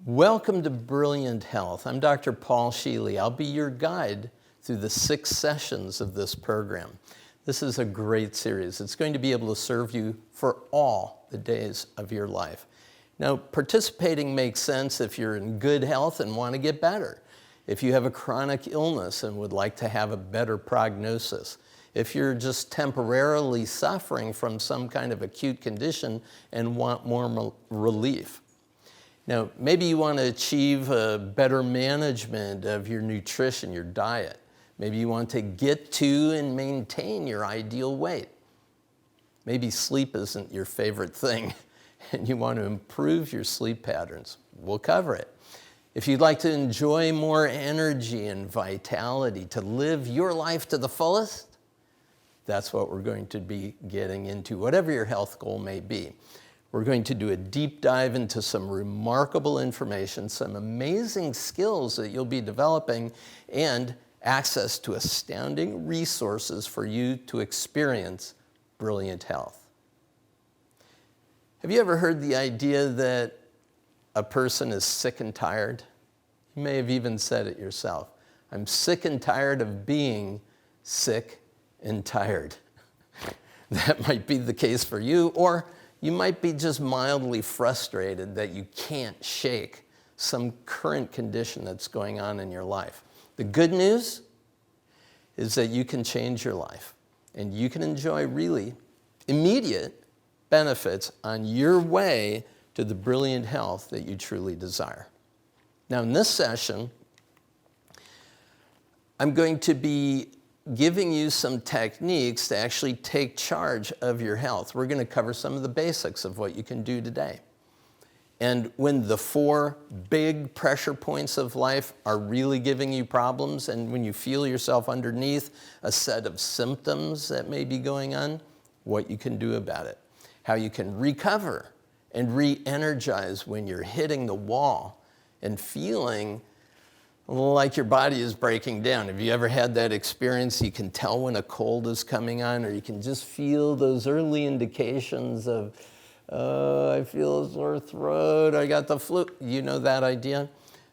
Welcome to Brilliant Health. I'm Dr. Paul Scheele. I'll be your guide through the 6 sessions of this program. This is a great series. It's going to be able to serve you for all the days of your life. Now, participating makes sense if you're in good health and want to get better. If you have a chronic illness and would like to have a better prognosis. If you're just temporarily suffering from some kind of acute condition and want more relief. Now, maybe you want to achieve a better management of your nutrition, your diet. Maybe you want to get to and maintain your ideal weight. Maybe sleep isn't your favorite thing and you want to improve your sleep patterns. We'll cover it. If you'd like to enjoy more energy and vitality, to live your life to the fullest, that's what we're going to be getting into, whatever your health goal may be. We're going to do a deep dive into some remarkable information, some amazing skills that you'll be developing, and access to astounding resources for you to experience brilliant health. Have you ever heard the idea that a person is sick and tired? You may have even said it yourself. I'm sick and tired of being sick and tired. That might be the case for you, or you might be just mildly frustrated that you can't shake some current condition that's going on in your life. The good news is that you can change your life and you can enjoy really immediate benefits on your way to the brilliant health that you truly desire. Now, in this session, I'm going to be giving you some techniques to actually take charge of your health. We're going to cover some of the basics of what you can do today. And when the 4 big pressure points of life are really giving you problems, and when you feel yourself underneath a set of symptoms that may be going on, what you can do about it. How you can recover and re-energize when you're hitting the wall and feeling like your body is breaking down. Have you ever had that experience? You can tell when a cold is coming on, or you can just feel those early indications of, oh, I feel a sore throat, I got the flu. You know that idea?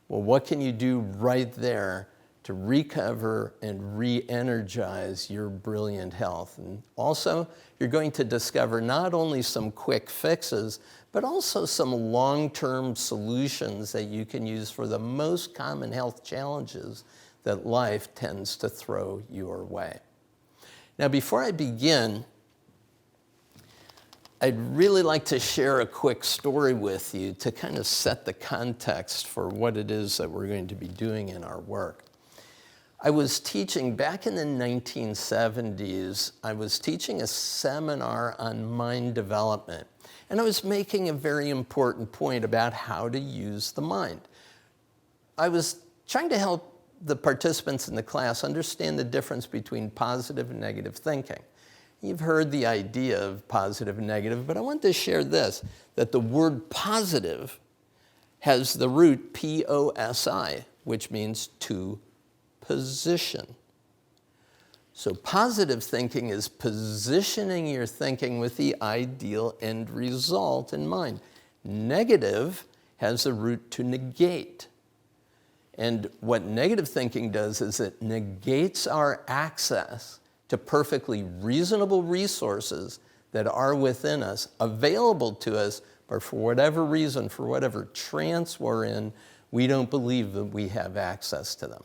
Well, what can you do right there to recover and re-energize your brilliant health? And also, you're going to discover not only some quick fixes, but also some long-term solutions that you can use for the most common health challenges that life tends to throw your way. Now, before I begin, I'd really like to share a quick story with you to kind of set the context for what it is that we're going to be doing in our work. I was teaching back in the 1970s, I was teaching a seminar on mind development. And I was making a very important point about how to use the mind. I was trying to help the participants in the class understand the difference between positive and negative thinking. You've heard the idea of positive and negative, but I want to share this, that the word positive has the root P-O-S-I, which means to position. So positive thinking is positioning your thinking with the ideal end result in mind. Negative has the root to negate. And what negative thinking does is it negates our access to perfectly reasonable resources that are within us, available to us, but for whatever reason, for whatever trance we're in, we don't believe that we have access to them.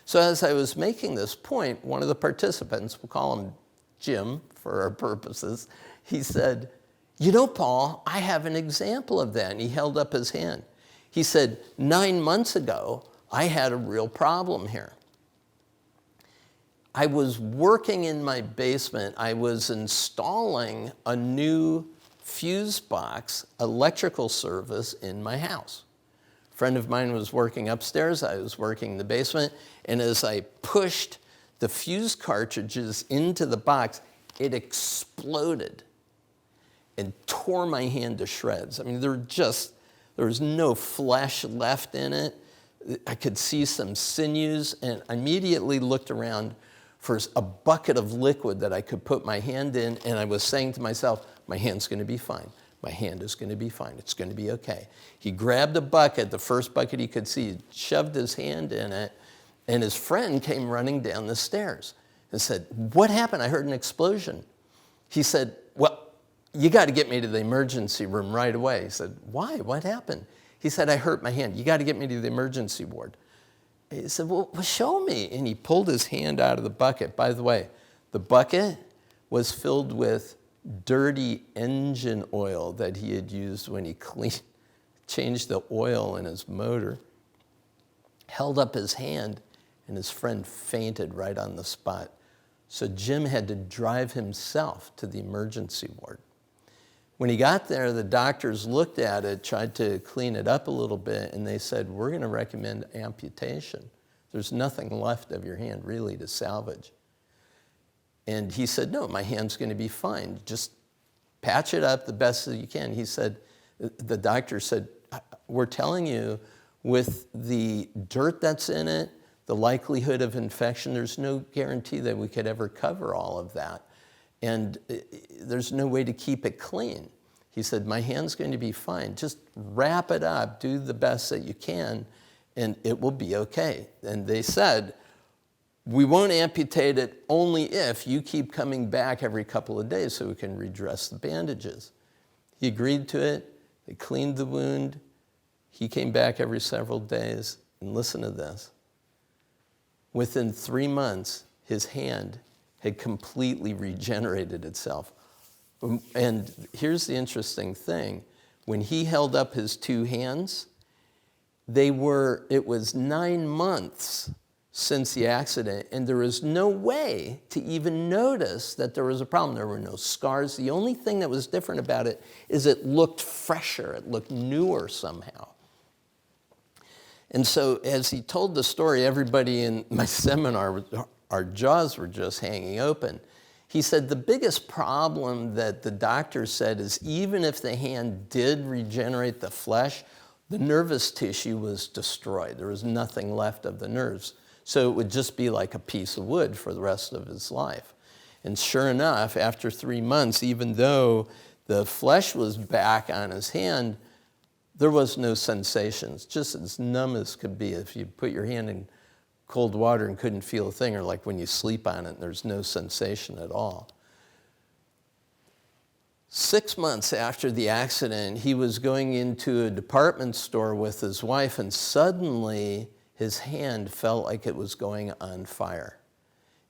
So as I was making this point, one of the participants, we'll call him Jim for our purposes, he said, you know, Paul, I have an example of that. And he held up his hand. He said, 9 months ago, I had a real problem here. I was working in my basement. I was installing a new fuse box electrical service in my house. A friend of mine was working upstairs. I was working in the basement. And as I pushed the fuse cartridges into the box, it exploded and tore my hand to shreds. I mean, there was no flesh left in it. I could see some sinews, and I immediately looked around for a bucket of liquid that I could put my hand in, and I was saying to myself, my hand's going to be fine. My hand is going to be fine. It's going to be okay. He grabbed a bucket, the first bucket he could see, shoved his hand in it, and his friend came running down the stairs and said, "What happened? I heard an explosion." He said, "Well, you got to get me to the emergency room right away." He said, "Why? What happened?" He said, "I hurt my hand. You got to get me to the emergency ward." He said, well, show me. And he pulled his hand out of the bucket. By the way, the bucket was filled with dirty engine oil that he had used when he changed the oil in his motor. Held up his hand, and his friend fainted right on the spot. So Jim had to drive himself to the emergency ward. When he got there, the doctors looked at it, tried to clean it up a little bit, and they said, "We're going to recommend amputation. There's nothing left of your hand really to salvage." And he said, "No, my hand's going to be fine. Just patch it up the best that you can." He said, the doctor said, "We're telling you, with the dirt that's in it, the likelihood of infection, there's no guarantee that we could ever cover all of that. And there's no way to keep it clean." He said, "My hand's going to be fine. Just wrap it up, do the best that you can, and it will be okay." And they said, "We won't amputate it only if you keep coming back every couple of days so we can redress the bandages." He agreed to it. They cleaned the wound. He came back every several days. And listen to this. Within 3 months, his hand had completely regenerated itself. And here's the interesting thing. When he held up his two hands, it was 9 months since the accident, and there was no way to even notice that there was a problem. There were no scars. The only thing that was different about it is it looked fresher. It looked newer somehow. And so as he told the story, everybody in my seminar, our jaws were just hanging open. He said the biggest problem that the doctor said is even if the hand did regenerate the flesh, the nervous tissue was destroyed. There was nothing left of the nerves. So it would just be like a piece of wood for the rest of his life. And sure enough, after 3 months, even though the flesh was back on his hand, there was no sensations, just as numb as could be. If you put your hand in cold water and couldn't feel a thing, or like when you sleep on it, there's no sensation at all. 6 months after the accident, he was going into a department store with his wife, and suddenly his hand felt like it was going on fire.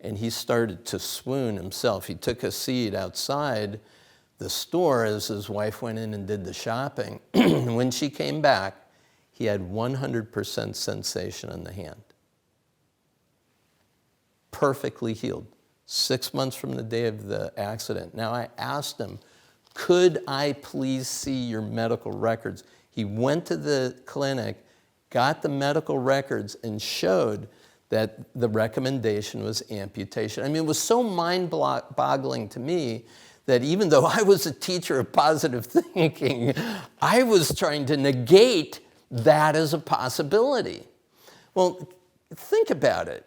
And he started to swoon himself. He took a seat outside the store as his wife went in and did the shopping. When she came back, he had 100% sensation in the hand. Perfectly healed. 6 months from the day of the accident. Now I asked him, "Could I please see your medical records?" He went to the clinic, got the medical records, and showed that the recommendation was amputation. I mean, it was so mind-boggling to me that even though I was a teacher of positive thinking, I was trying to negate that as a possibility. Well, think about it.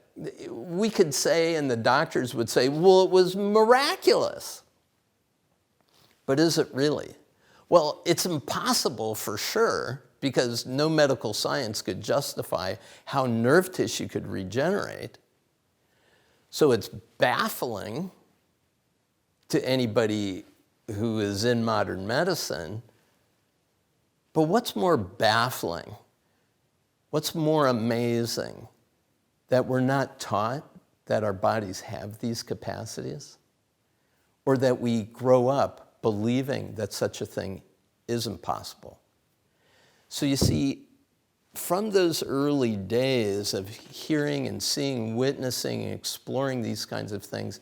We could say, and the doctors would say, well, it was miraculous. But is it really? Well, it's impossible for sure, because no medical science could justify how nerve tissue could regenerate. So it's baffling to anybody who is in modern medicine. But what's more baffling? What's more amazing? That we're not taught that our bodies have these capacities? Or that we grow up believing that such a thing isn't possible? So you see, from those early days of hearing and seeing, witnessing, and exploring these kinds of things,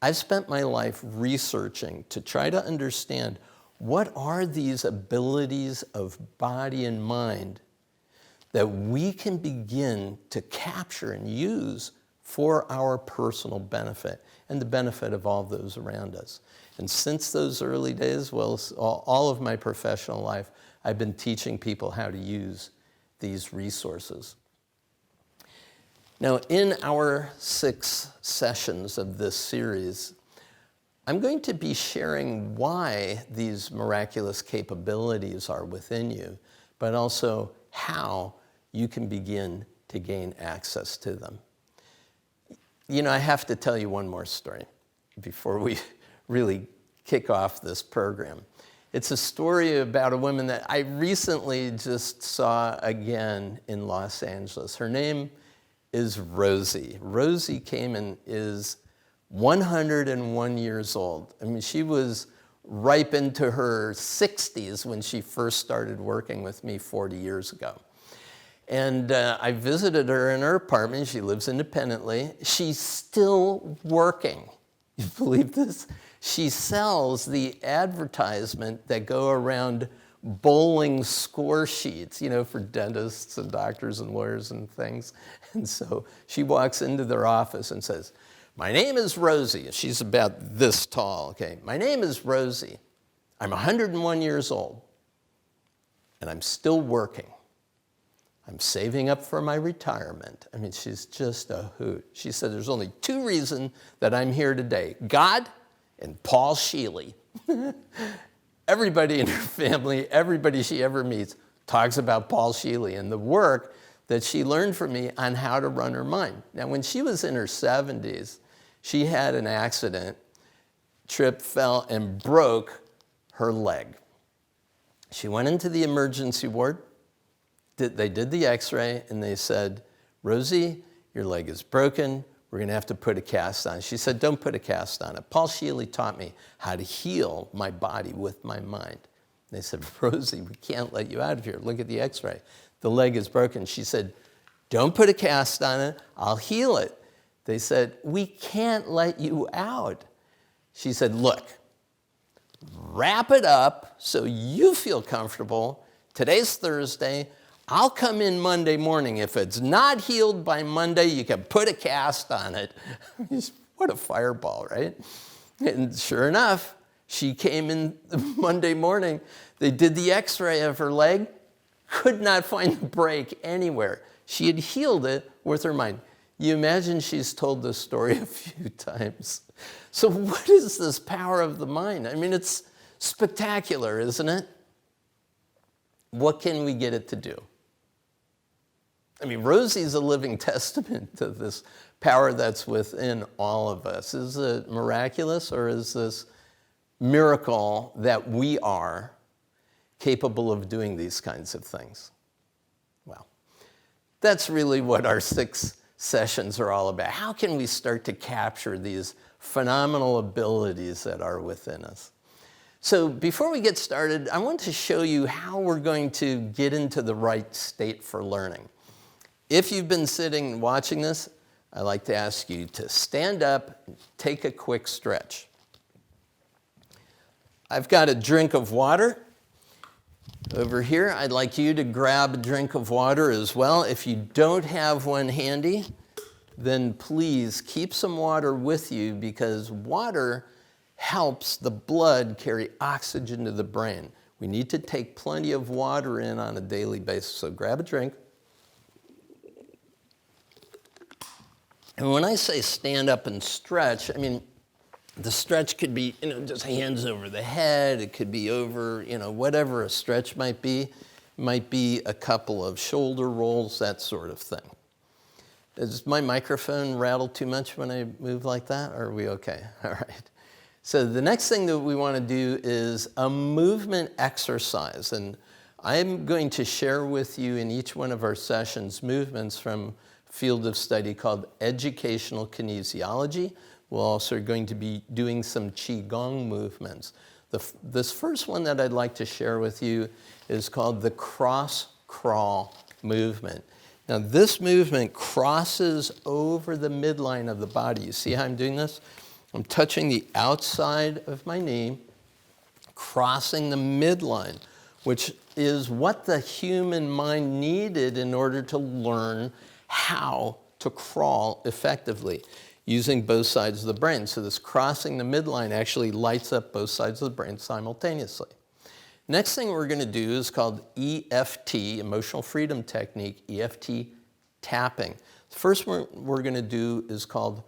I've spent my life researching to try to understand what are these abilities of body and mind that we can begin to capture and use for our personal benefit and the benefit of all those around us. And since those early days, well, all of my professional life, I've been teaching people how to use these resources. Now, in our 6 sessions of this series, I'm going to be sharing why these miraculous capabilities are within you, but also how you can begin to gain access to them. You know, I have to tell you one more story before we really kick off this program. It's a story about a woman that I recently just saw again in Los Angeles. Her name is Rosie. Rosie came and is 101 years old. I mean, she was ripe into her 60s when she first started working with me 40 years ago. And I visited her in her apartment. She lives independently. She's still working. You believe this? She sells the advertisement that go around bowling score sheets, you know, for dentists and doctors and lawyers and things. And so she walks into their office and says, "My name is Rosie." She's about this tall, okay? "My name is Rosie. I'm 101 years old, and I'm still working. I'm saving up for my retirement." I mean, she's just a hoot. She said, "There's only two reasons that I'm here today: God and Paul Scheele." Everybody in her family, everybody she ever meets, talks about Paul Scheele and the work that she learned from me on how to run her mind. Now, when she was in her 70s, she had an accident, tripped, fell, and broke her leg. She went into the emergency ward. They did the x-ray, and they said, "Rosie, your leg is broken. We're going to have to put a cast on it." She said, "Don't put a cast on it. Paul Scheele taught me how to heal my body with my mind." They said, "Rosie, we can't let you out of here. Look at the x-ray. The leg is broken." She said, "Don't put a cast on it. I'll heal it." They said, "We can't let you out." She said, "Look, wrap it up so you feel comfortable. Today's Thursday. I'll come in Monday morning. If it's not healed by Monday, you can put a cast on it." What a fireball, right? And sure enough, she came in Monday morning. They did the x-ray of her leg, could not find the break anywhere. She had healed it with her mind. You imagine she's told this story a few times. So what is this power of the mind? I mean, it's spectacular, isn't it? What can we get it to do? I mean, Rosie's a living testament to this power that's within all of us. Is it miraculous, or is this miracle that we are capable of doing these kinds of things? Well, that's really what our 6 sessions are all about. How can we start to capture these phenomenal abilities that are within us? So before we get started, I want to show you how we're going to get into the right state for learning. If you've been sitting and watching this, I'd like to ask you to stand up and take a quick stretch. I've got a drink of water over here. I'd like you to grab a drink of water as well. If you don't have one handy, then please keep some water with you, because water helps the blood carry oxygen to the brain. We need to take plenty of water in on a daily basis. So grab a drink. And when I say stand up and stretch, I mean, the stretch could be, just hands over the head. It could be over, whatever a stretch might be. It might be a couple of shoulder rolls, that sort of thing. Does my microphone rattle too much when I move like that? Or are we okay? All right. So the next thing that we want to do is a movement exercise. And I'm going to share with you in each one of our sessions movements from a field of study called educational kinesiology. We're also going to be doing some Qigong movements. This first one that I'd like to share with you is called the cross crawl movement. Now, this movement crosses over the midline of the body. You see how I'm doing this? I'm touching the outside of my knee, crossing the midline, which is what the human mind needed in order to learn how to crawl effectively, using both sides of the brain. So this crossing the midline actually lights up both sides of the brain simultaneously. Next thing we're going to do is called EFT, Emotional Freedom Technique, EFT tapping. The first one we're going to do is called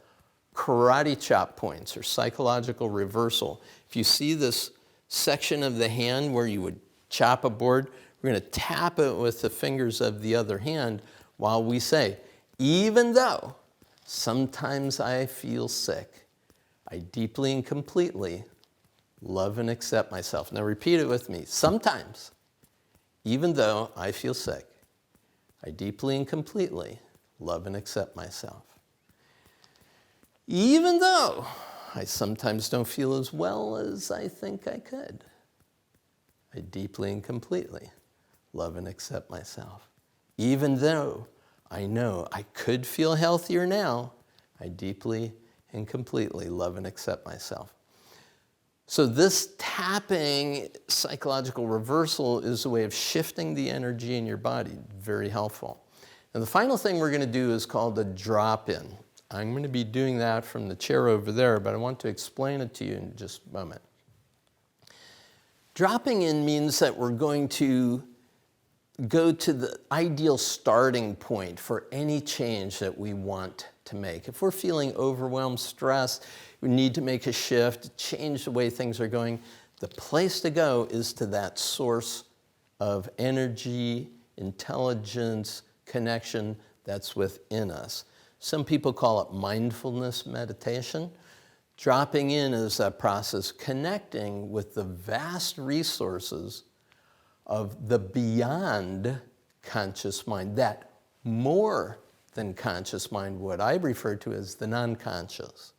karate chop points or psychological reversal. If you see this section of the hand where you would chop a board, we're going to tap it with the fingers of the other hand while we say, even though sometimes I feel sick, I deeply and completely love and accept myself. Now repeat it with me. Sometimes, even though I feel sick, I deeply and completely love and accept myself. Even though I sometimes don't feel as well as I think I could, I deeply and completely love and accept myself. Even though I know I could feel healthier now, I deeply and completely love and accept myself. So this tapping psychological reversal is a way of shifting the energy in your body. Very helpful. And the final thing we're going to do is called a drop-in. I'm going to be doing that from the chair over there, but I want to explain it to you in just a moment. Dropping in means that we're going to go to the ideal starting point for any change that we want to make. If we're feeling overwhelmed, stressed, we need to make a shift, change the way things are going, the place to go is to that source of energy, intelligence, connection that's within us. Some people call it mindfulness meditation. Dropping in is a process connecting with the vast resources of the beyond conscious mind, that more than conscious mind, what I refer to as the non-conscious.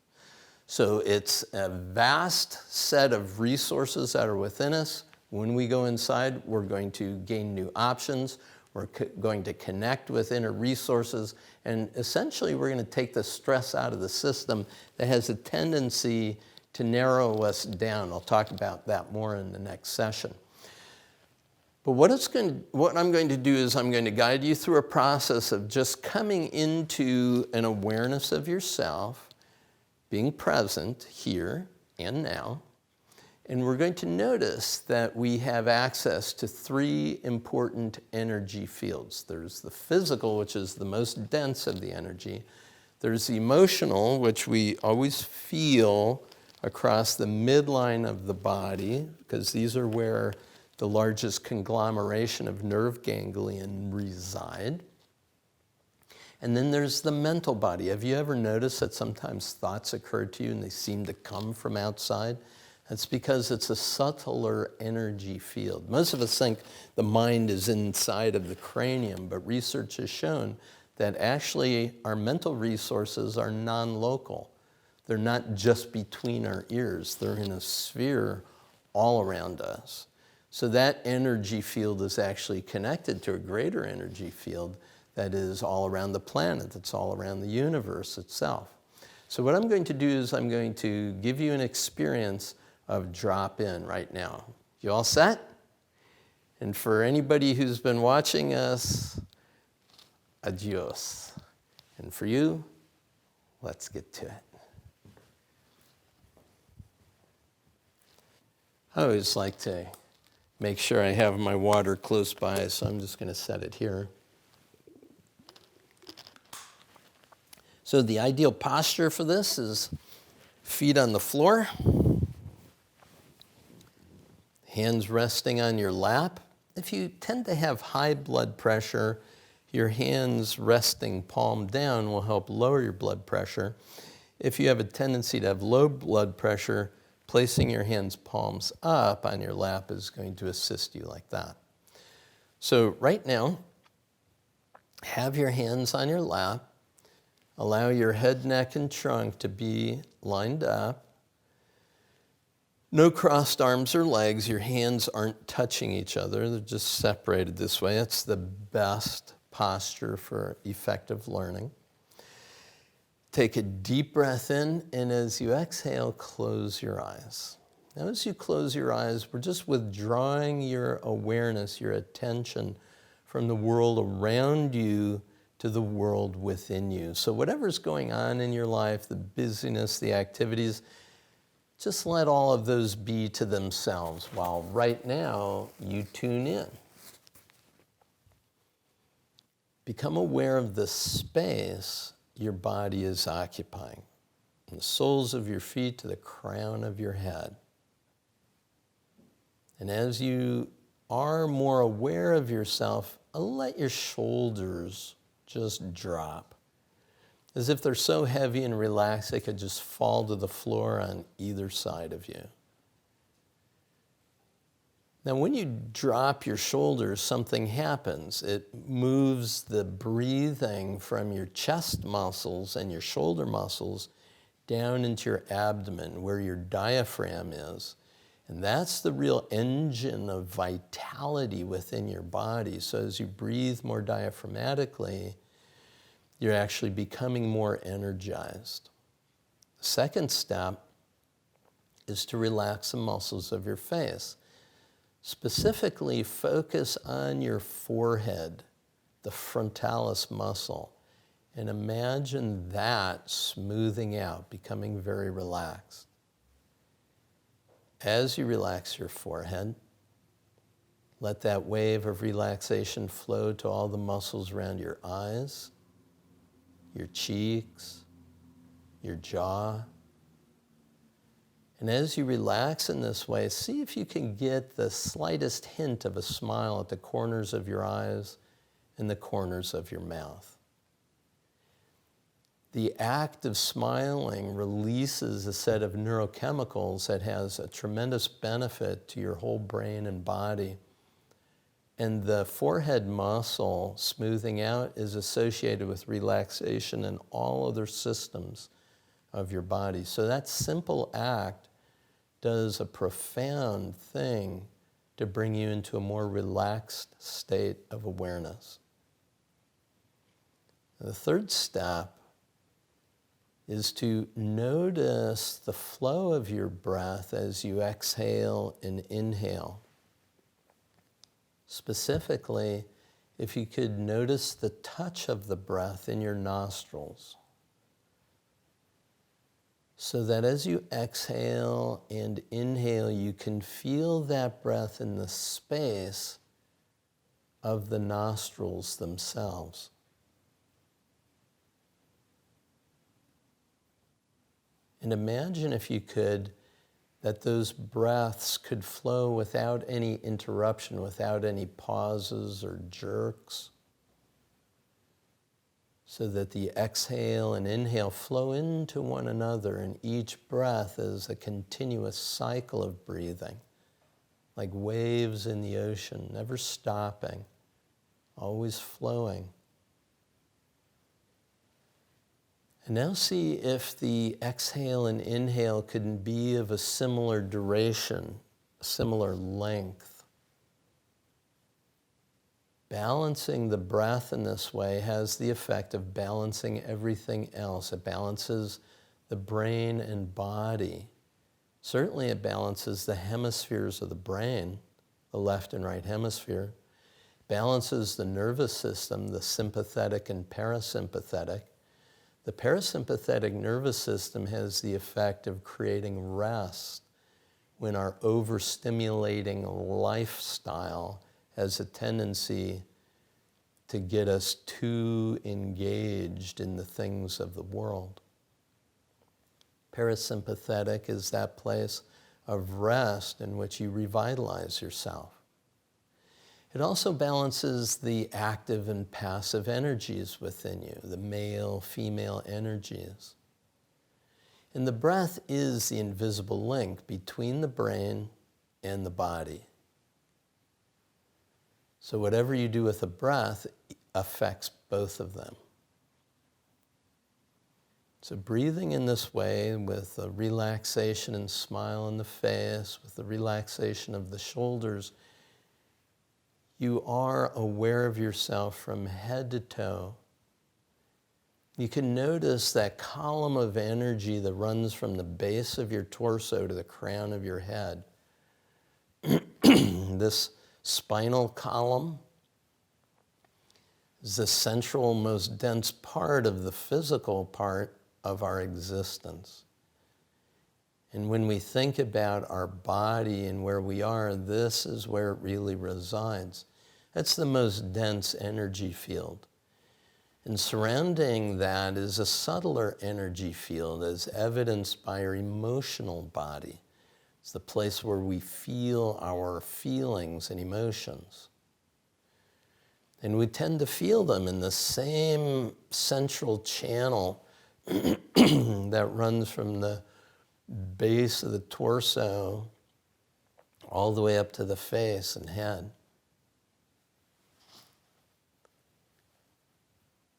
So it's a vast set of resources that are within us. When we go inside, we're going to gain new options. We're going to connect with inner resources. And essentially, we're going to take the stress out of the system that has a tendency to narrow us down. I'll talk about that more in the next session. But what I'm going to do is I'm going to guide you through a process of just coming into an awareness of yourself, being present here and now. And we're going to notice that we have access to three important energy fields. There's the physical, which is the most dense of the energy. There's the emotional, which we always feel across the midline of the body, because these are where the largest conglomeration of nerve ganglion reside. And then there's the mental body. Have you ever noticed that sometimes thoughts occur to you and they seem to come from outside? That's because it's a subtler energy field. Most of us think the mind is inside of the cranium, but research has shown that actually our mental resources are non-local. They're not just between our ears. They're in a sphere all around us. So that energy field is actually connected to a greater energy field that is all around the planet, that's all around the universe itself. So what I'm going to do is I'm going to give you an experience of drop-in right now. You all set? And for anybody who's been watching us, adios. And for you, let's get to it. I always like to make sure I have my water close by, so I'm just going to set it here. So the ideal posture for this is feet on the floor, hands resting on your lap. If you tend to have high blood pressure, your hands resting palm down will help lower your blood pressure. If you have a tendency to have low blood pressure, placing your hands palms up on your lap is going to assist you like that. So right now, have your hands on your lap. Allow your head, neck, and trunk to be lined up. No crossed arms or legs. Your hands aren't touching each other. They're just separated this way. That's the best posture for effective learning. Take a deep breath in, and as you exhale, close your eyes. Now, as you close your eyes, we're just withdrawing your awareness, your attention from the world around you to the world within you. So whatever's going on in your life, the busyness, the activities, just let all of those be to themselves while right now you tune in. Become aware of the space your body is occupying. from the soles of your feet to the crown of your head. And as you are more aware of yourself, let your shoulders just drop, as if they're so heavy and relaxed they could just fall to the floor on either side of you. Now, when you drop your shoulders, something happens. It moves the breathing from your chest muscles and your shoulder muscles down into your abdomen, where your diaphragm is. And that's the real engine of vitality within your body. So as you breathe more diaphragmatically, you're actually becoming more energized. The second step is to relax the muscles of your face. Specifically, focus on your forehead, the frontalis muscle, and imagine that smoothing out, becoming very relaxed. As you relax your forehead, let that wave of relaxation flow to all the muscles around your eyes, your cheeks, your jaw. And as you relax in this way, see if you can get the slightest hint of a smile at the corners of your eyes and the corners of your mouth. The act of smiling releases a set of neurochemicals that has a tremendous benefit to your whole brain and body. And the forehead muscle smoothing out is associated with relaxation in all other systems of your body. So that simple act does a profound thing to bring you into a more relaxed state of awareness. And the third step is to notice the flow of your breath as you exhale and inhale. Specifically, if you could notice the touch of the breath in your nostrils, so that as you exhale and inhale, you can feel that breath in the space of the nostrils themselves. And imagine, if you could, that those breaths could flow without any interruption, without any pauses or jerks, so that the exhale and inhale flow into one another, and each breath is a continuous cycle of breathing, like waves in the ocean, never stopping, always flowing. And now see if the exhale and inhale could be of a similar duration, a similar length. Balancing the breath in this way has the effect of balancing everything else. It balances the brain and body. Certainly it balances the hemispheres of the brain, the left and right hemisphere. Balances the nervous system, the sympathetic and parasympathetic. The parasympathetic nervous system has the effect of creating rest when our overstimulating lifestyle has a tendency to get us too engaged in the things of the world. Parasympathetic is that place of rest in which you revitalize yourself. It also balances the active and passive energies within you, the male, female energies. And the breath is the invisible link between the brain and the body. So whatever you do with the breath affects both of them. So breathing in this way, with a relaxation and smile in the face, with the relaxation of the shoulders, you are aware of yourself from head to toe. You can notice that column of energy that runs from the base of your torso to the crown of your head. This spinal column is the central, most dense part of the physical part of our existence. And when we think about our body and where we are, this is where it really resides. That's the most dense energy field. And surrounding that is a subtler energy field as evidenced by our emotional body. It's the place where we feel our feelings and emotions. And we tend to feel them in the same central channel that runs from the base of the torso all the way up to the face and head.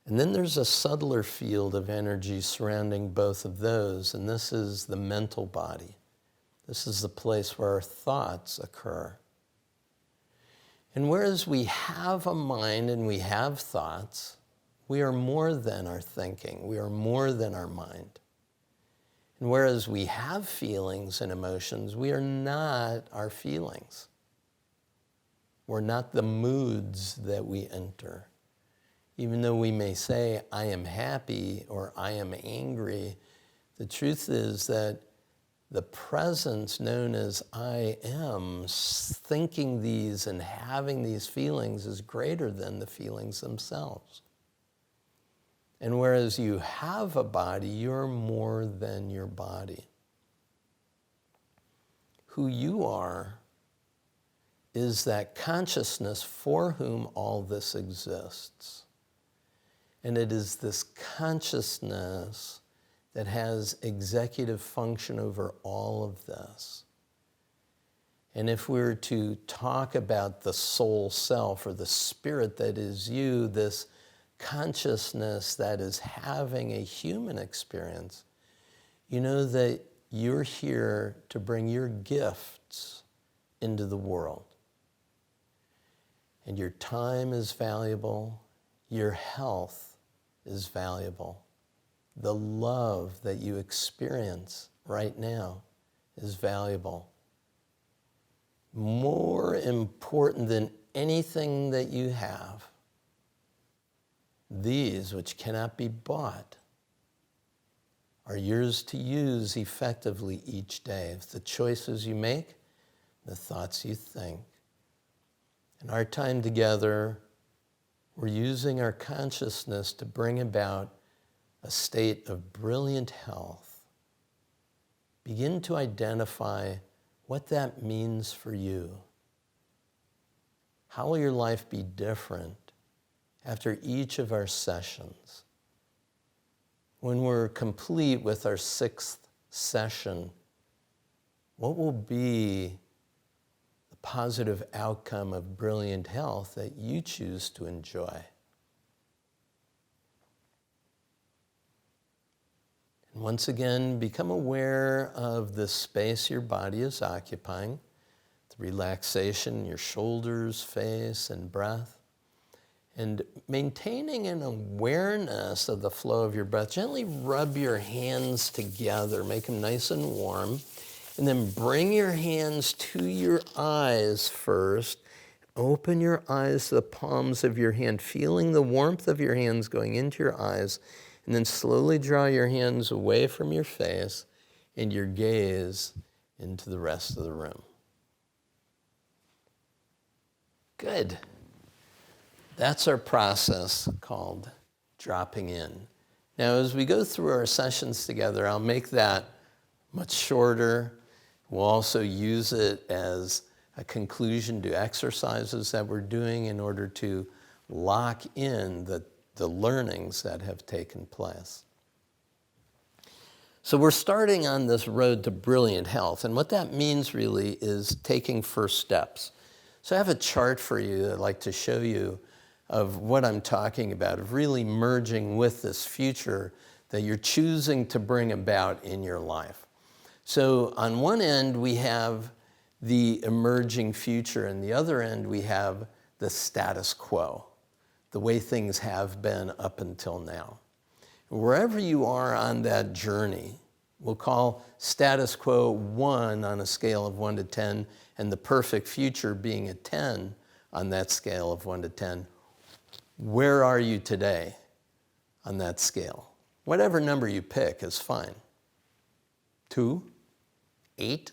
And then there's a subtler field of energy surrounding both of those, and this is the mental body. This is the place where our thoughts occur. And whereas we have a mind and we have thoughts, we are more than our thinking. We are more than our mind. And whereas we have feelings and emotions, we are not our feelings. We're not the moods that we enter. Even though we may say, I am happy or I am angry, the truth is that the presence known as I am, thinking these and having these feelings, is greater than the feelings themselves. And whereas you have a body, you're more than your body. Who you are is that consciousness for whom all this exists. And it is this consciousness that has executive function over all of this. And if we were to talk about the soul self or the spirit that is you, this consciousness that is having a human experience, you know that you're here to bring your gifts into the world. And your time is valuable, your health is valuable. The love that you experience right now is valuable. More important than anything that you have, these which cannot be bought are yours to use effectively each day. It's the choices you make, the thoughts you think. In our time together, we're using our consciousness to bring about a state of brilliant health. Begin to identify what that means for you. How will your life be different after each of our sessions? When we're complete with our 6th session, what will be the positive outcome of brilliant health that you choose to enjoy? And once again, become aware of the space your body is occupying, the relaxation in your shoulders, face, and breath. And maintaining an awareness of the flow of your breath, gently rub your hands together, make them nice and warm, and then bring your hands to your eyes first. Open your eyes to the palms of your hand, feeling the warmth of your hands going into your eyes, and then slowly draw your hands away from your face and your gaze into the rest of the room. Good. That's our process called dropping in. Now, as we go through our sessions together, I'll make that much shorter. We'll also use it as a conclusion to exercises that we're doing in order to lock in the learnings that have taken place. So we're starting on this road to brilliant health, and what that means really is taking first steps. So I have a chart for you that I'd like to show you of what I'm talking about, of really merging with this future that you're choosing to bring about in your life. So on one end, we have the emerging future, and the other end, we have the status quo, the way things have been up until now. Wherever you are on that journey, we'll call status quo 1 on a scale of 1 to 10, and the perfect future being a 10 on that scale of 1 to 10. Where are you today on that scale? Whatever number you pick is fine. 2, 8,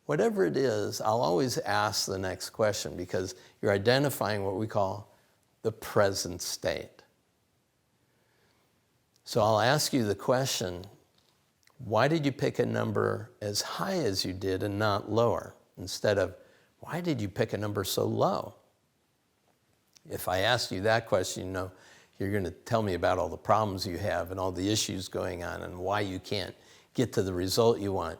whatever it is, I'll always ask the next question because you're identifying what we call the present state. So I'll ask you the question, why did you pick a number as high as you did and not lower? Instead of, why did you pick a number so low? If I asked you that question, you know, you're going to tell me about all the problems you have and all the issues going on and why you can't get to the result you want.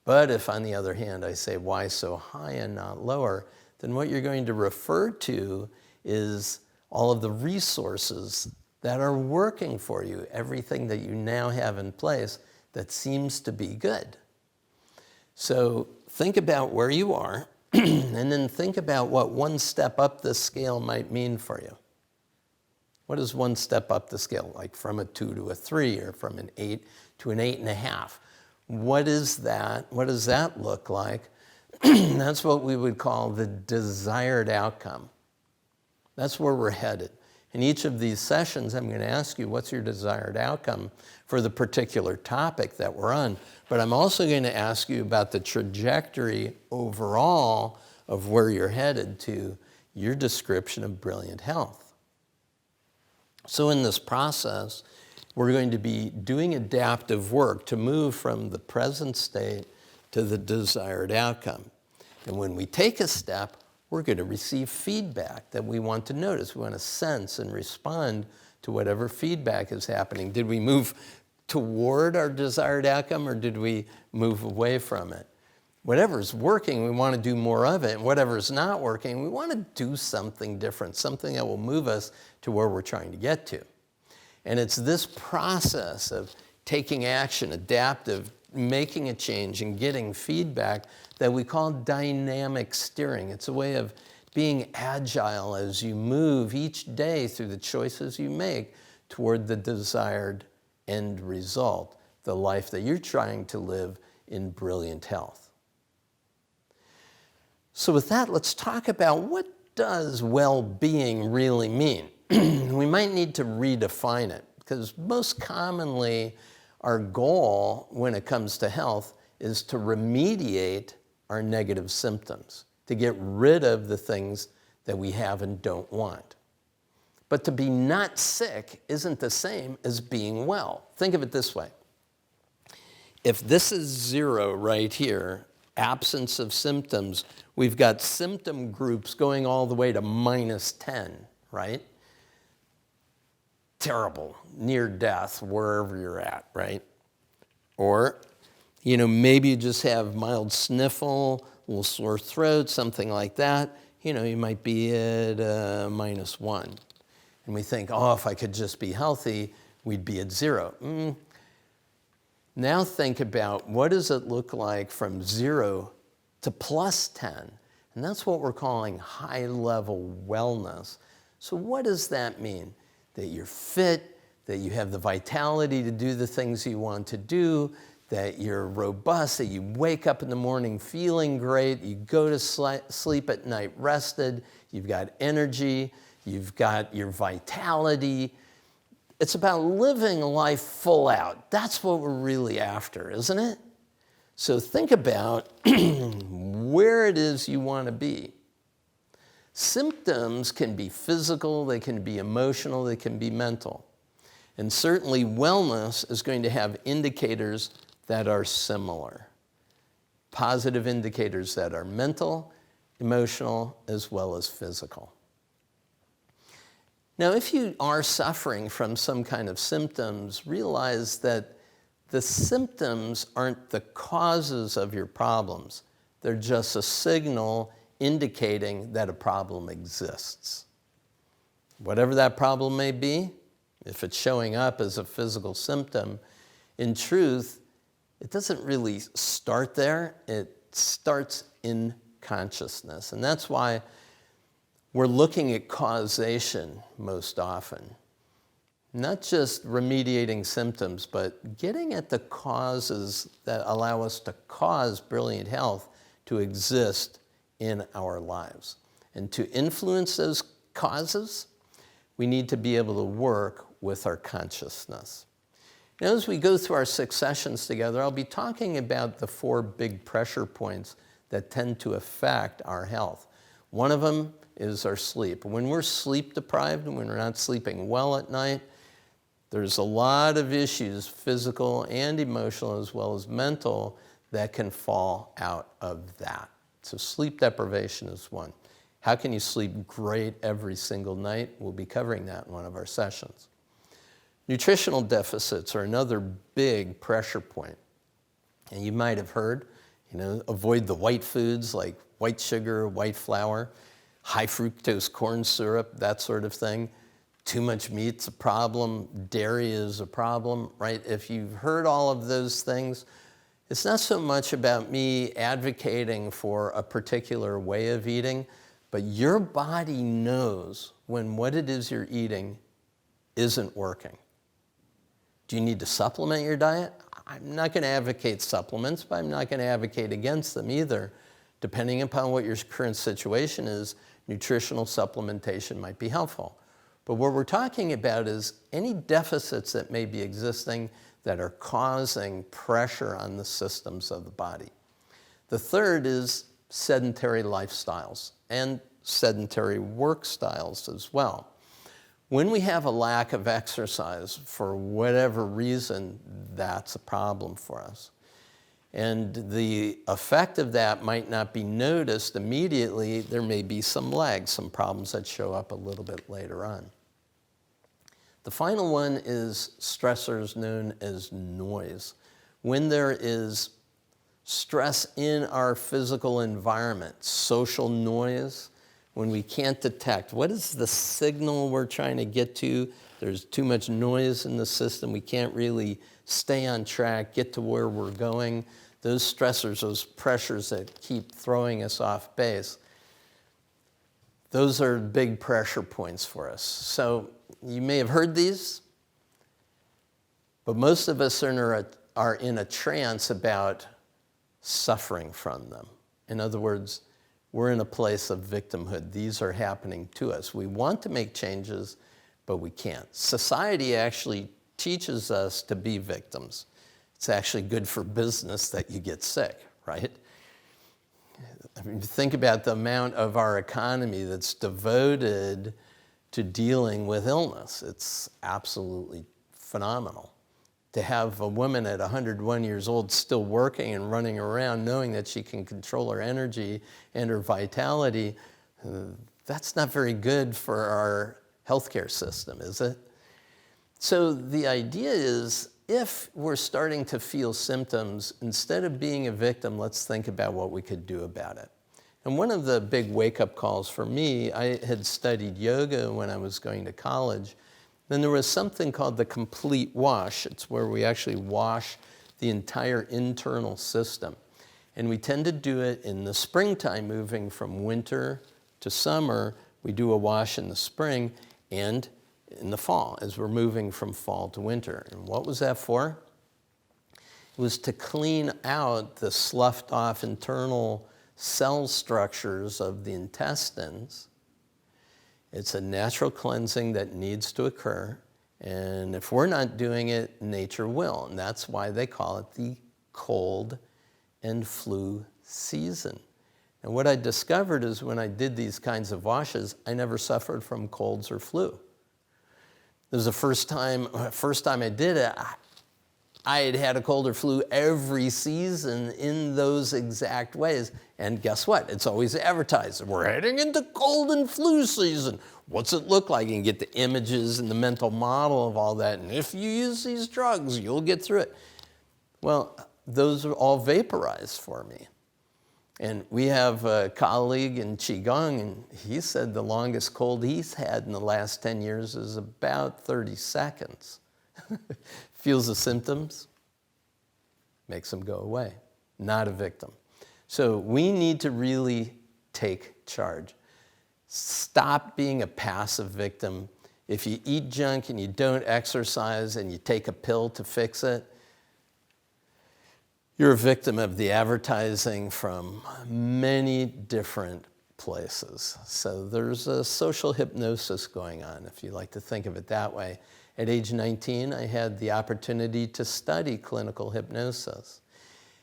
But if, on the other hand, I say, why so high and not lower, then what you're going to refer to is all of the resources that are working for you, everything that you now have in place that seems to be good. So think about where you are, and then think about what one step up the scale might mean for you. What is one step up the scale? Like from a 2 to a 3, or from an 8 to an 8.5. What is that? What does that look like? That's what we would call the desired outcome. That's where we're headed. In each of these sessions, I'm going to ask you, what's your desired outcome for the particular topic that we're on? But I'm also going to ask you about the trajectory overall of where you're headed to your description of brilliant health. So in this process, we're going to be doing adaptive work to move from the present state to the desired outcome. And when we take a step, we're going to receive feedback that we want to notice. We want to sense and respond to whatever feedback is happening. Did we move toward our desired outcome, or did we move away from it? Whatever's working, we want to do more of it. And whatever's not working, we want to do something different, something that will move us to where we're trying to get to. And it's this process of taking action, adaptive, making a change, and getting feedback that we call dynamic steering. It's a way of being agile as you move each day through the choices you make toward the desired end result, the life that you're trying to live in brilliant health. So with that, let's talk about, what does well-being really mean? We might need to redefine it, because most commonly our goal when it comes to health is to remediate our negative symptoms, to get rid of the things that we have and don't want. But to be not sick isn't the same as being well. Think of it this way. If this is 0 right here, absence of symptoms, we've got symptom groups going all the way to -10, right? Terrible, near death, wherever you're at, right? Or, you know, maybe you just have mild sniffle, a little sore throat, something like that. You know, you might be at -1. And we think, oh, if I could just be healthy, we'd be at 0. Now think about, what does it look like from 0 to +10? And that's what we're calling high-level wellness. So what does that mean? That you're fit, that you have the vitality to do the things you want to do, that you're robust, that you wake up in the morning feeling great, you go to sleep at night rested, you've got energy, you've got your vitality. It's about living life full out. That's what we're really after, isn't it? So think about where it is you want to be. Symptoms can be physical, they can be emotional, they can be mental. And certainly wellness is going to have indicators that are similar. Positive indicators that are mental, emotional, as well as physical. Now, if you are suffering from some kind of symptoms, realize that the symptoms aren't the causes of your problems. They're just a signal indicating that a problem exists. Whatever that problem may be, if it's showing up as a physical symptom, in truth, it doesn't really start there. It starts in consciousness. And that's why we're looking at causation most often. Not just remediating symptoms, but getting at the causes that allow us to cause brilliant health to exist in our lives. And to influence those causes, we need to be able to work with our consciousness. Now, as we go through our 6 sessions together, I'll be talking about the 4 big pressure points that tend to affect our health. One of them is our sleep. When we're sleep deprived and when we're not sleeping well at night, There's a lot of issues, physical and emotional as well as mental, that can fall out of that. So sleep deprivation is one. How can you sleep great every single night? We'll be covering that in one of our sessions. Nutritional deficits are another big pressure point. And you might have heard, avoid the white foods like white sugar, white flour, high fructose corn syrup, that sort of thing. Too much meat's a problem. Dairy is a problem, right? If you've heard all of those things, it's not so much about me advocating for a particular way of eating, but your body knows when what it is you're eating isn't working. Do you need to supplement your diet? I'm not going to advocate supplements, but I'm not going to advocate against them either. Depending upon what your current situation is, nutritional supplementation might be helpful. But what we're talking about is any deficits that may be existing that are causing pressure on the systems of the body. The third is sedentary lifestyles and sedentary work styles as well. When we have a lack of exercise, for whatever reason, that's a problem for us. And the effect of that might not be noticed immediately. There may be some lag, some problems that show up a little bit later on. The final one is stressors known as noise. When there is stress in our physical environment, social noise, when we can't detect what is the signal we're trying to get to, there's too much noise in the system, we can't really stay on track, get to where we're going, those stressors, those pressures that keep throwing us off base, those are big pressure points for us. So you may have heard these, but most of us are in a trance about suffering from them. In other words, we're in a place of victimhood. These are happening to us. We want to make changes, but we can't. Society actually teaches us to be victims. It's actually good for business that you get sick, right? I mean, think about the amount of our economy that's devoted to dealing with illness. It's absolutely phenomenal. To have a woman at 101 years old still working and running around knowing that she can control her energy and her vitality, that's not very good for our healthcare system, is it? So the idea is, if we're starting to feel symptoms, instead of being a victim, let's think about what we could do about it. And one of the big wake-up calls for me, I had studied yoga when I was going to college. Then there was something called the complete wash. It's where we actually wash the entire internal system. And we tend to do it in the springtime, moving from winter to summer. We do a wash in the spring and in the fall, as we're moving from fall to winter. And what was that for? It was to clean out the sloughed off internal cell structures of the intestines. It's a natural cleansing that needs to occur. And if we're not doing it, nature will. And that's why they call it the cold and flu season. And what I discovered is when I did these kinds of washes, I never suffered from colds or flu. It was the first time I did it, I had had a cold or flu every season in those exact ways. And guess what? It's always advertised. We're heading into cold and flu season. What's it look like? You can get the images and the mental model of all that. And if you use these drugs, you'll get through it. Well, those are all vaporized for me. And we have a colleague in Qigong, and he said the longest cold he's had in the last 10 years is about 30 seconds. Feels the symptoms, makes them go away. Not a victim. So we need to really take charge. Stop being a passive victim. If you eat junk and you don't exercise and you take a pill to fix it, you're a victim of the advertising from many different places. So there's a social hypnosis going on, if you like to think of it that way. At age 19, I had the opportunity to study clinical hypnosis.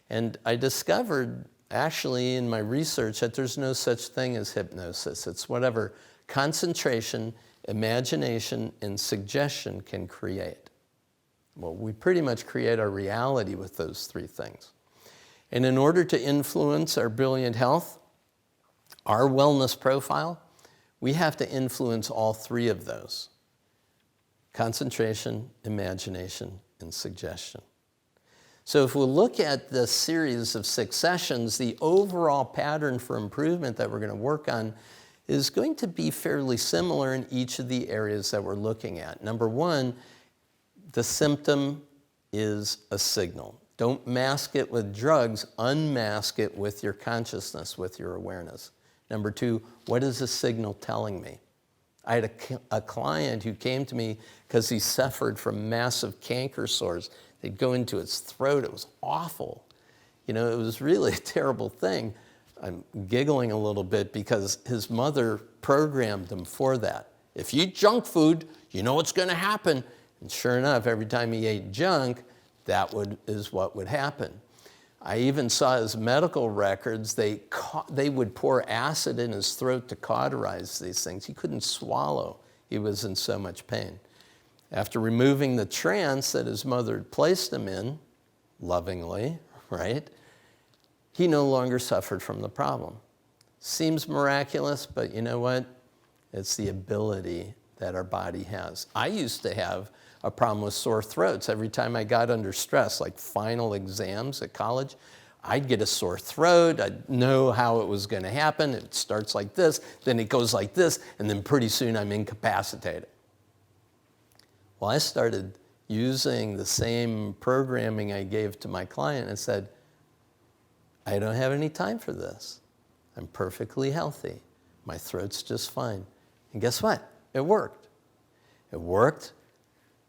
And I discovered, actually, in my research, that there's no such thing as hypnosis. It's whatever concentration, imagination, and suggestion can create. Well, we pretty much create our reality with those three things. And in order to influence our brilliant health, our wellness profile, we have to influence all three of those: concentration, imagination, and suggestion. So if we look at the series of 6 sessions, the overall pattern for improvement that we're going to work on is going to be fairly similar in each of the areas that we're looking at. Number 1, the symptom is a signal. Don't mask it with drugs, unmask it with your consciousness, with your awareness. Number 2, what is the signal telling me? I had a client who came to me because he suffered from massive canker sores. They'd go into his throat. It was awful. You know, it was really a terrible thing. I'm giggling a little bit because his mother programmed him for that. If you eat junk food, you know what's going to happen. And sure enough, every time he ate junk, that is what would happen. I even saw his medical records. They would pour acid in his throat to cauterize these things. He couldn't swallow. He was in so much pain. After removing the trance that his mother had placed him in, lovingly, right, he no longer suffered from the problem. Seems miraculous, but you know what? It's the ability that our body has. I used to have a problem with sore throats. Every time I got under stress, like final exams at college, I'd get a sore throat. I'd know how it was going to happen. It starts like this, then it goes like this, and then pretty soon I'm incapacitated. Well, I started using the same programming I gave to my client and said, I don't have any time for this. I'm perfectly healthy. My throat's just fine. And guess what? It worked. It worked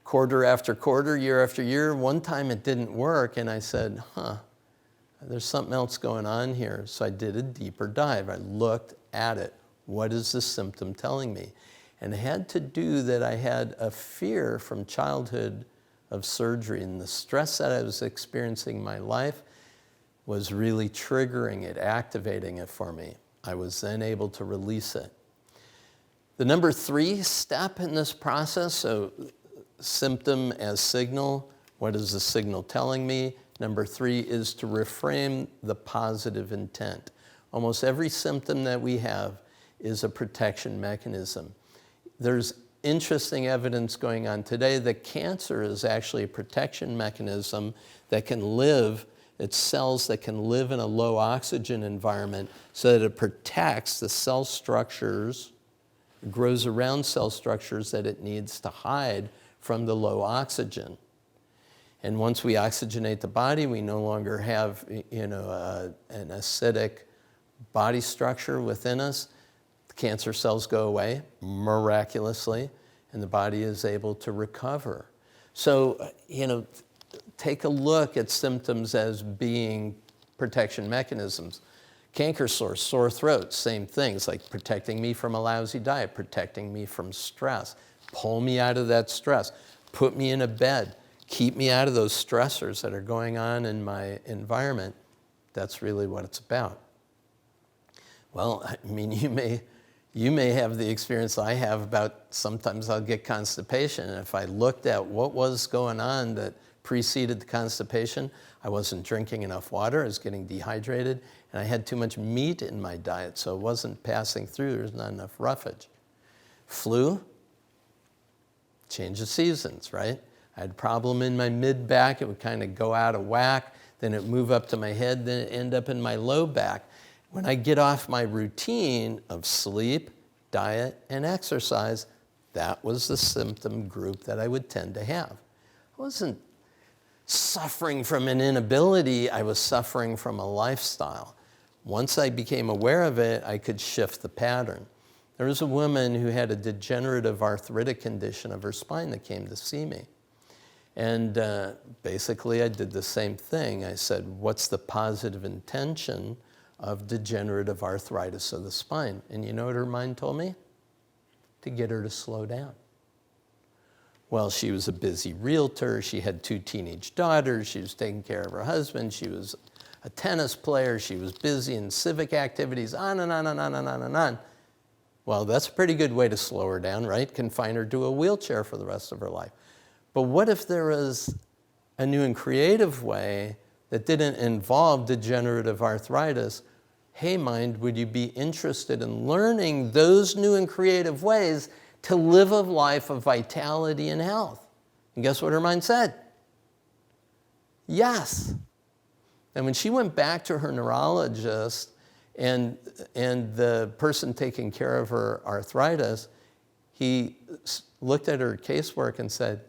quarter after quarter, year after year. One time it didn't work, and I said, there's something else going on here. So I did a deeper dive. I looked at it. What is the symptom telling me? And it had to do that I had a fear from childhood of surgery, and the stress that I was experiencing in my life was really triggering it, activating it for me. I was then able to release it. The number 3 step in this process, so symptom as signal, what is the signal telling me? Number 3 is to reframe the positive intent. Almost every symptom that we have is a protection mechanism. There's interesting evidence going on today that cancer is actually a protection mechanism that can live, it's cells that can live in a low oxygen environment so that it protects the cell structures, grows around cell structures that it needs to hide from the low oxygen. And once we oxygenate the body, we no longer have, an acidic body structure within us. The cancer cells go away miraculously, and the body is able to recover. So, take a look at symptoms as being protection mechanisms. Canker sores, sore throat, same things, like protecting me from a lousy diet, protecting me from stress. Pull me out of that stress. Put me in a bed. Keep me out of those stressors that are going on in my environment. That's really what it's about. Well, you may have the experience I have about sometimes I'll get constipation, and if I looked at what was going on that preceded the constipation, I wasn't drinking enough water, I was getting dehydrated, and I had too much meat in my diet, so it wasn't passing through, there was not enough roughage. Flu, change of seasons, right? I had a problem in my mid-back, it would kind of go out of whack, then it would move up to my head, then it end up in my low back. When I get off my routine of sleep, diet, and exercise, that was the symptom group that I would tend to have. I wasn't suffering from an inability, I was suffering from a lifestyle. Once I became aware of it, I could shift the pattern. There was a woman who had a degenerative arthritic condition of her spine that came to see me. And basically I did the same thing. I said, what's the positive intention of degenerative arthritis of the spine? And you know what her mind told me? To get her to slow down. Well, she was a busy realtor. She had 2 teenage daughters. She was taking care of her husband. She was a tennis player. She was busy in civic activities, on and on and on and on and on. Well, that's a pretty good way to slow her down, right? Confine her to a wheelchair for the rest of her life. But what if there was a new and creative way that didn't involve degenerative arthritis? Hey, mind, would you be interested in learning those new and creative ways to live a life of vitality and health? And guess what her mind said? Yes. And when she went back to her neurologist and the person taking care of her arthritis, he looked at her casework and said,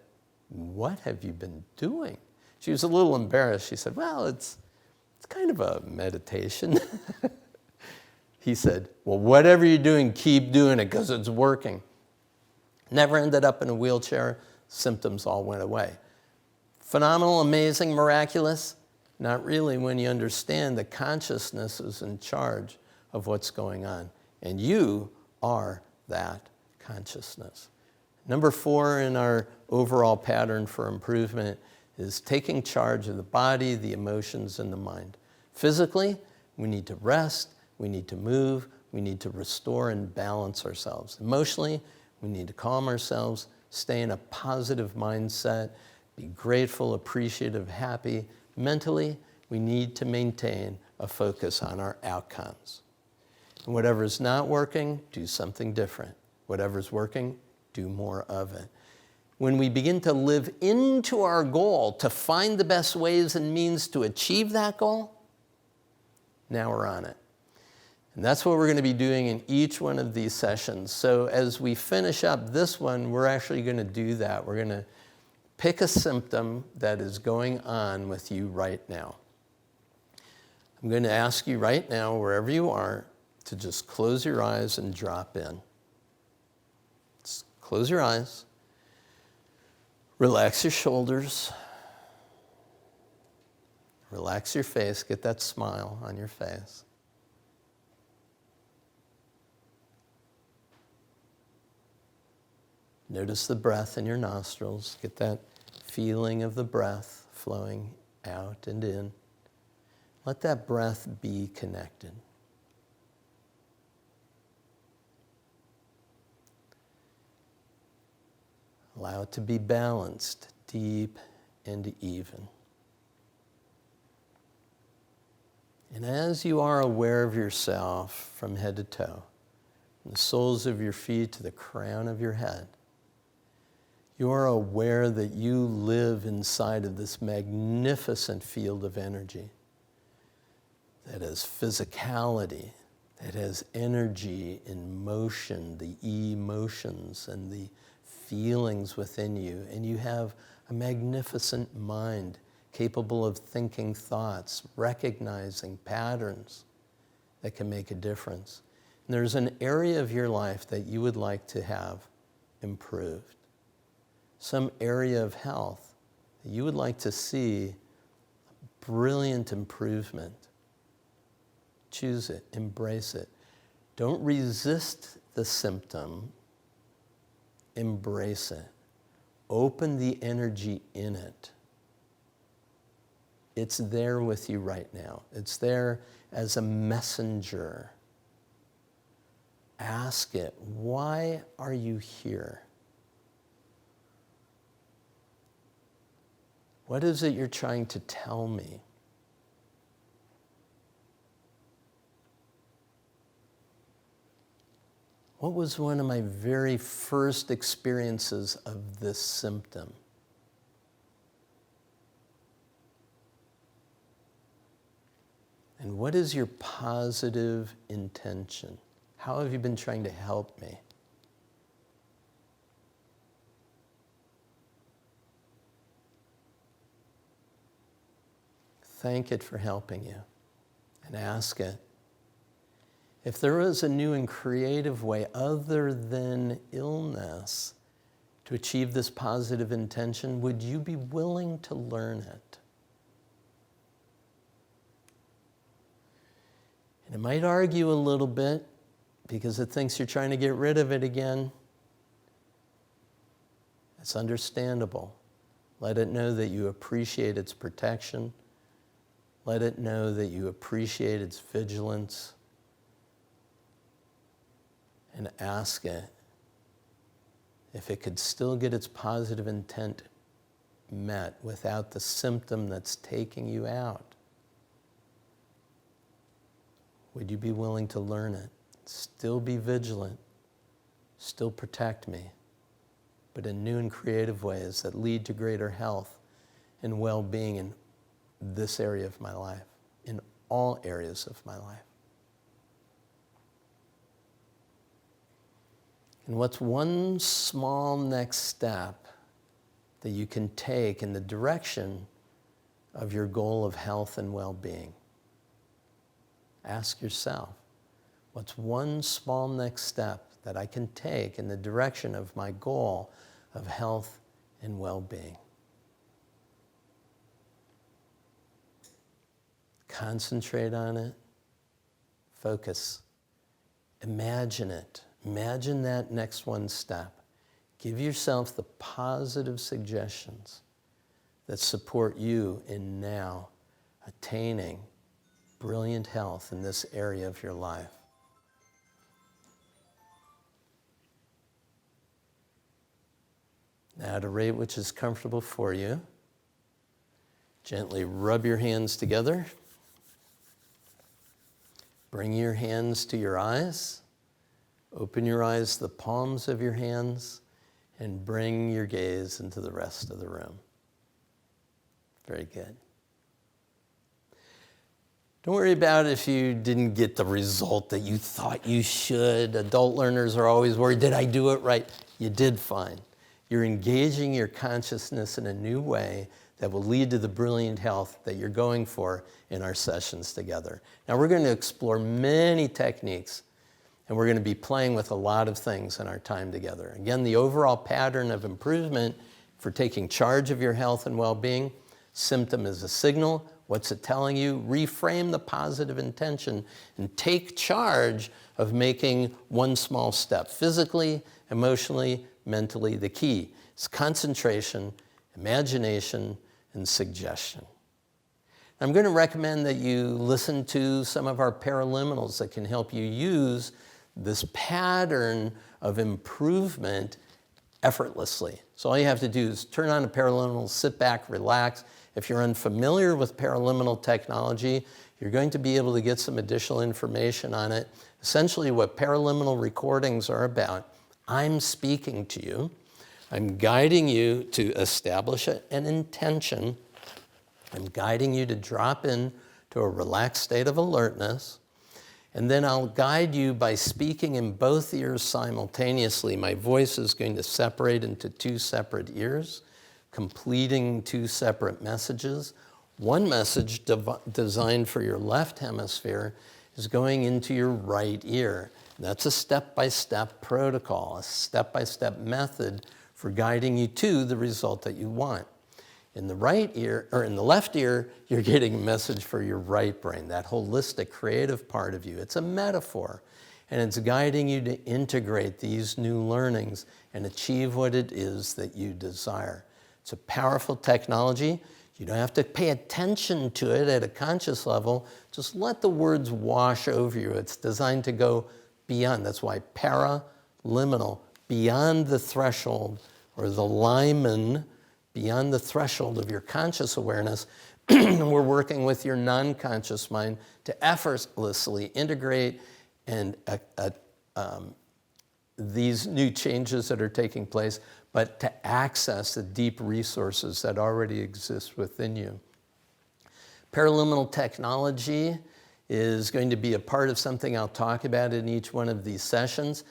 "What have you been doing?" She was a little embarrassed. She said, "Well, it's kind of a meditation." He said, "Well, whatever you're doing, keep doing it because it's working." Never ended up in a wheelchair. Symptoms all went away. Phenomenal, amazing, miraculous? Not really when you understand that consciousness is in charge of what's going on. And you are that consciousness. Number 4 in our overall pattern for improvement is taking charge of the body, the emotions, and the mind. Physically, we need to rest, we need to move, we need to restore and balance ourselves. Emotionally, we need to calm ourselves, stay in a positive mindset, be grateful, appreciative, happy. Mentally, we need to maintain a focus on our outcomes. And whatever's not working, do something different. Whatever's working, do more of it. When we begin to live into our goal, to find the best ways and means to achieve that goal, now we're on it. And that's what we're going to be doing in each one of these sessions. So as we finish up this one, we're actually going to do that. We're going to pick a symptom that is going on with you right now. I'm going to ask you right now, wherever you are, to just close your eyes and drop in. Just close your eyes. Relax your shoulders. Relax your face. Get that smile on your face. Notice the breath in your nostrils. Get that feeling of the breath flowing out and in. Let that breath be connected. Allow it to be balanced, deep and even. And as you are aware of yourself from head to toe, from the soles of your feet to the crown of your head, you are aware that you live inside of this magnificent field of energy that has physicality, that has energy in motion, the emotions and the feelings within you, and you have a magnificent mind capable of thinking thoughts, recognizing patterns that can make a difference. And there's an area of your life that you would like to have improved, some area of health that you would like to see brilliant improvement. Choose it, embrace it. Don't resist the symptom. Embrace it. Open the energy in it. It's there with you right now. It's there as a messenger. Ask it, why are you here? What is it you're trying to tell me? What was one of my very first experiences of this symptom? And what is your positive intention? How have you been trying to help me? Thank it for helping you and ask it, if there was a new and creative way other than illness to achieve this positive intention, would you be willing to learn it? And it might argue a little bit because it thinks you're trying to get rid of it again. It's understandable. Let it know that you appreciate its protection. Let it know that you appreciate its vigilance. And ask it if it could still get its positive intent met without the symptom that's taking you out? Would you be willing to learn it? Still be vigilant, still protect me, but in new and creative ways that lead to greater health and well-being in this area of my life, in all areas of my life. And what's one small next step that you can take in the direction of your goal of health and well-being? Ask yourself, what's one small next step that I can take in the direction of my goal of health and well-being? Concentrate on it. Focus. Imagine it. Imagine that next one step. Give yourself the positive suggestions that support you in now attaining brilliant health in this area of your life. Now, at a rate which is comfortable for you, gently rub your hands together. Bring your hands to your eyes. Open your eyes to the palms of your hands and bring your gaze into the rest of the room. Very good. Don't worry about if you didn't get the result that you thought you should. Adult learners are always worried, did I do it right? You did fine. You're engaging your consciousness in a new way that will lead to the brilliant health that you're going for in our sessions together. Now, we're going to explore many techniques, and we're going to be playing with a lot of things in our time together. Again, the overall pattern of improvement for taking charge of your health and well-being: symptom is a signal. What's it telling you? Reframe the positive intention and take charge of making one small step. Physically, emotionally, mentally, the key is concentration, imagination, and suggestion. I'm going to recommend that you listen to some of our paraliminals that can help you use this pattern of improvement effortlessly. So all you have to do is turn on a paraliminal, sit back, relax. If you're unfamiliar with paraliminal technology, you're going to be able to get some additional information on it. Essentially, what paraliminal recordings are about: I'm speaking to you. I'm guiding you to establish an intention. I'm guiding you to drop in to a relaxed state of alertness. And then I'll guide you by speaking in both ears simultaneously. My voice is going to separate into two separate ears, completing two separate messages. One message designed for your left hemisphere is going into your right ear. That's a step-by-step protocol, a step-by-step method for guiding you to the result that you want. In the right ear, or in the left ear, you're getting a message for your right brain, that holistic, creative part of you. It's a metaphor, and it's guiding you to integrate these new learnings and achieve what it is that you desire. It's a powerful technology. You don't have to pay attention to it at a conscious level. Just let the words wash over you. It's designed to go beyond. That's why paraliminal, beyond the threshold, or the limen, beyond the threshold of your conscious awareness. We're working with your non-conscious mind to effortlessly integrate and these new changes that are taking place, but to access the deep resources that already exist within you. Paraliminal technology is going to be a part of something I'll talk about in each one of these sessions.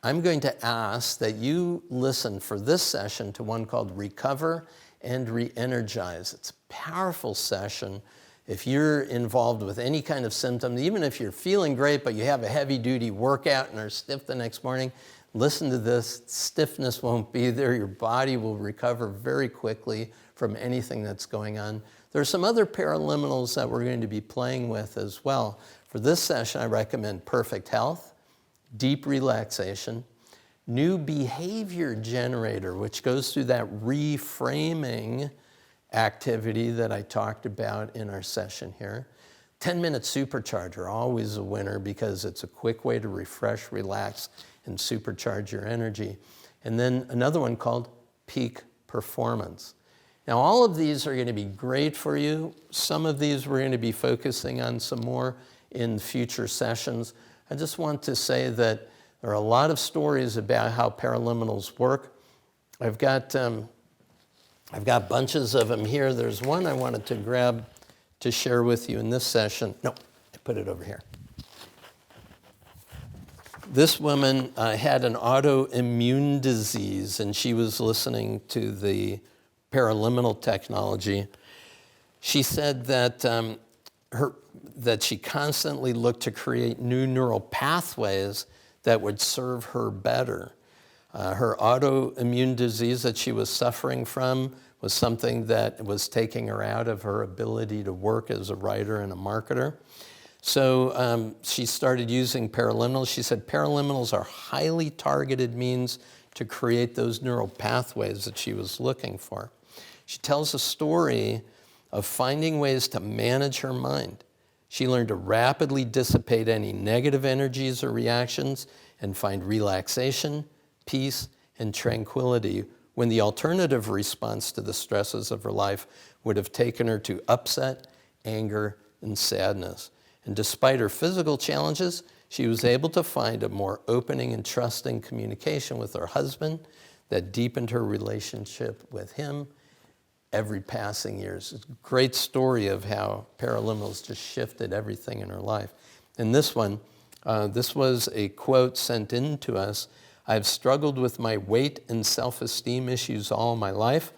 I'm going to ask that you listen for this session to one called Recover and Re-Energize. It's a powerful session. If you're involved with any kind of symptom, even if you're feeling great but you have a heavy-duty workout and are stiff the next morning, listen to this. Stiffness won't be there. Your body will recover very quickly from anything that's going on. There are some other paraliminals that we're going to be playing with as well. For this session, I recommend Perfect Health, Deep Relaxation, New Behavior Generator, which goes through that reframing activity that I talked about in our session here. 10-minute supercharger, always a winner because it's a quick way to refresh, relax, and supercharge your energy. And then another one called Peak Performance. Now, all of these are going to be great for you. Some of these we're going to be focusing on some more in future sessions. I just want to say that there are a lot of stories about how paraliminals work. I've got bunches of them here. There's one I wanted to grab to share with you in this session. No, I put it over here. This woman had an autoimmune disease, and she was listening to the paraliminal technology. She said that that she constantly looked to create new neural pathways that would serve her better. Her autoimmune disease that she was suffering from was something that was taking her out of her ability to work as a writer and a marketer. So she started using paraliminals. She said paraliminals are highly targeted means to create those neural pathways that she was looking for. She tells a story of finding ways to manage her mind. She learned to rapidly dissipate any negative energies or reactions and find relaxation, peace, and tranquility when the alternative response to the stresses of her life would have taken her to upset, anger, and sadness. And despite her physical challenges, she was able to find a more opening and trusting communication with her husband that deepened her relationship with him every passing years. It's a great story of how paraliminals just shifted everything in her life. And this one, this was a quote sent in to us. "I've struggled with my weight and self-esteem issues all my life.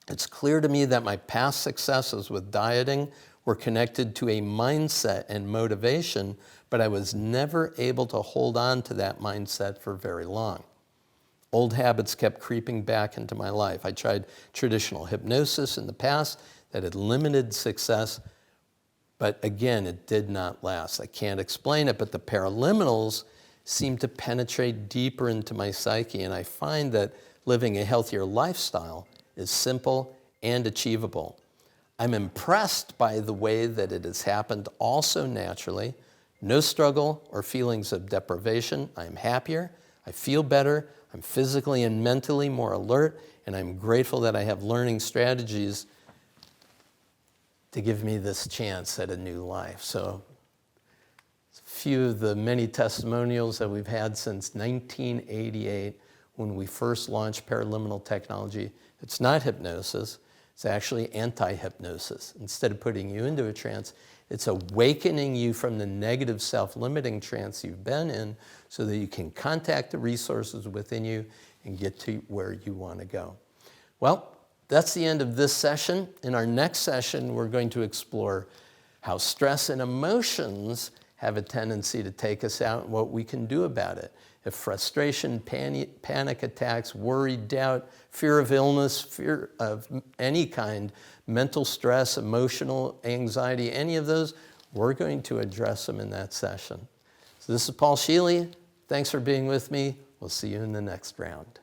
It's clear to me that my past successes with dieting were connected to a mindset and motivation, but I was never able to hold on to that mindset for very long. Old habits kept creeping back into my life. I tried traditional hypnosis in the past that had limited success, but again, it did not last. I can't explain it, but the paraliminals seem to penetrate deeper into my psyche, and I find that living a healthier lifestyle is simple and achievable. I'm impressed by the way that it has happened all so naturally. No struggle or feelings of deprivation. I'm happier. I feel better. I'm physically and mentally more alert, and I'm grateful that I have learning strategies to give me this chance at a new life." So a few of the many testimonials that we've had since 1988 when we first launched paraliminal technology. It's not hypnosis. It's actually anti-hypnosis. Instead of putting you into a trance, it's awakening you from the negative self-limiting trance you've been in so that you can contact the resources within you and get to where you want to go. Well, that's the end of this session. In our next session, we're going to explore how stress and emotions have a tendency to take us out and what we can do about it. If frustration, panic attacks, worry, doubt, fear of illness, fear of any kind, mental stress, emotional anxiety, any of those, we're going to address them in that session. So this is Paul Scheele. Thanks for being with me. We'll see you in the next round.